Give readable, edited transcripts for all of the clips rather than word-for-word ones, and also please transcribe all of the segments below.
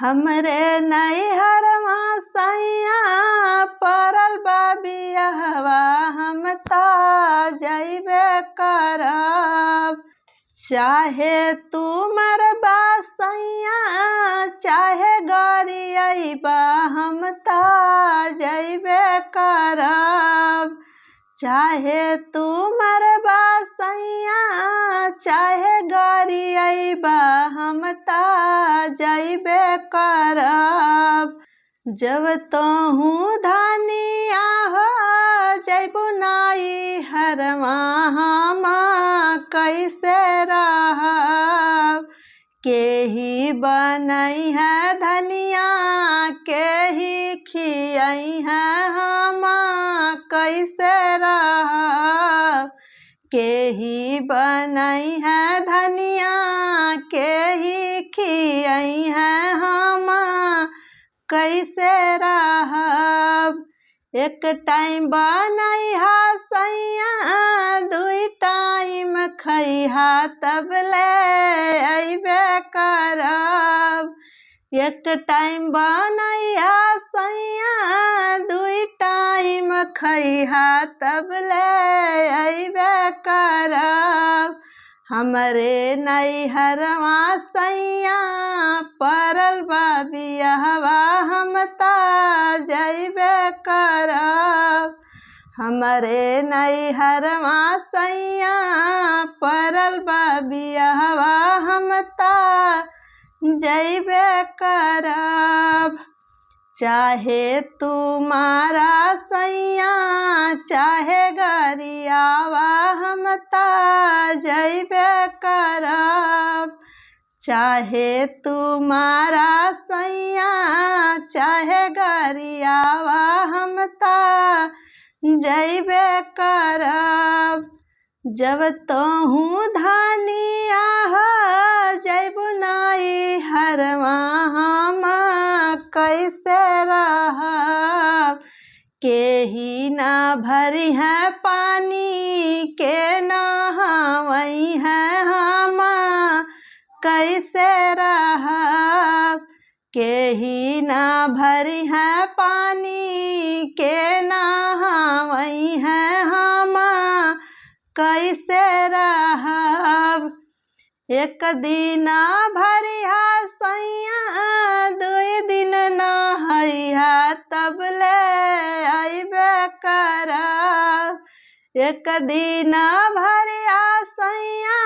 हमरे नैहरवा सैया पड़ल बा बियहवा, हम ता जइबे करब। चाहे तू मरबा सैया चाहे गरियबा, हम ता जइबे करब। चाहे तू मरबा सैया चाहे गरियबा, हम ता जइबे करब। जब तोहू धनिया हो जइबू नैहरवा, हम कैसे रहब। केही बनई है धनिया केही खियई है, हम कैसे रहब। केही बनई है धनिया केही खियई है, हम कैसे रहब। एक टाइम बनैहा सैया दुई टाइम खैहा, तब ले अइबे करब। एक टाइम बनैहा सैया दुई टाइम खैहा, तब ले अइबे करब। हमरे नैहरवा सैया पड़ल बा बियहवा, हम ता जइबे करब। हमरे नैहरवा सैया पड़ल बा बियहवा, हम ता जइबे करब। चाहे तू मारा सैया चाहे गरियावा, हम ता जइबे करब। चाहे तू मारा सैया चाहे गरियावा, हम ता जइबे करब। जब तोहू धनिया हो जइबू नैहरवा, हम कैसे रहब। केही ना भरी है पानी के नहवई है, हम कैसे रहब। केही ना भरी है पानी के नहवई है, हम कैसे रहब। एक दिन भरिहा सैया दुई दिन नहैहा, तब ले अइबे करब। एक दिन भरिहा सैया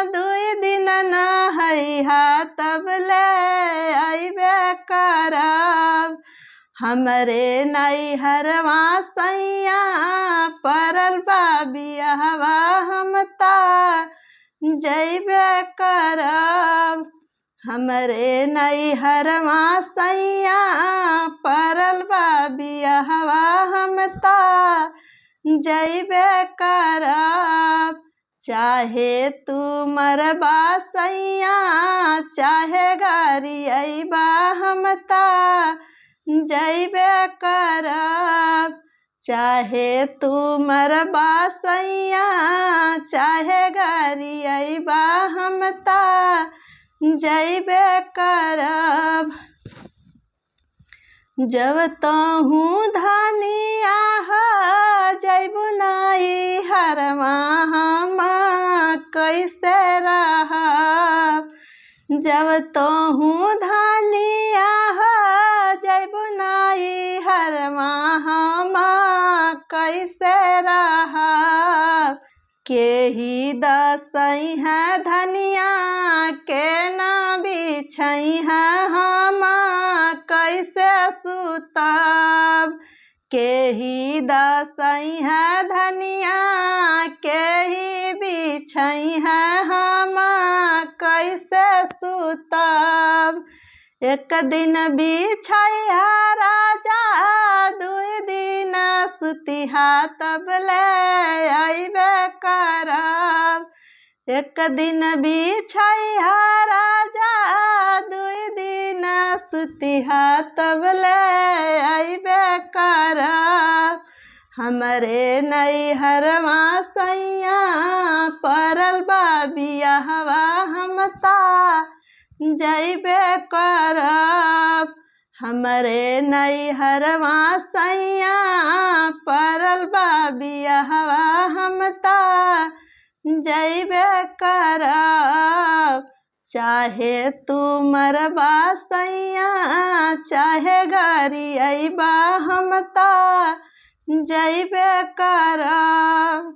दुई दिन नहैहा, तब ले अइबे करब। हमरे नैहरवा सैया पड़ल बा बियहवा, हम ता जइबे करब। हमरे नैहरवा सैया पड़ल बा बियहवा, हम ता जइबे करब। चाहे तू मरबा सैया चाहे गरियबा, हम ता जइबे करब। चाहे तू मरबा सैया चाहे गरियबा, हम ता जइबे करब। जब तोहू धनिया हो जइबू नैहरवा, हम कैसे रहब। जब तोहू धनिया हो जइबू नैहरवा, हम कैसे रहब। केही दसई है धनिया के ना बिछई है, हम कैसे सुतब। केही दसई है धनिया केही बिछई है, हम कैसे सुतब। एक दिन बिछैहा राजा दुई दिन सुतिहा, तब ले अइबे करब। एक दिन बिछैहा राजा दुई दिन सुतिहा, तब ले अइबे करब। हमरे नैहरवा सैया पड़ल बा बियहवा, हम ता जइबे करब। हमरे नैहरवा सैया परल बा बियहवा हम ता जैबे करब। चाहे तू मरबा सैया चाहे घरी अइबा हम ता जैबे करब।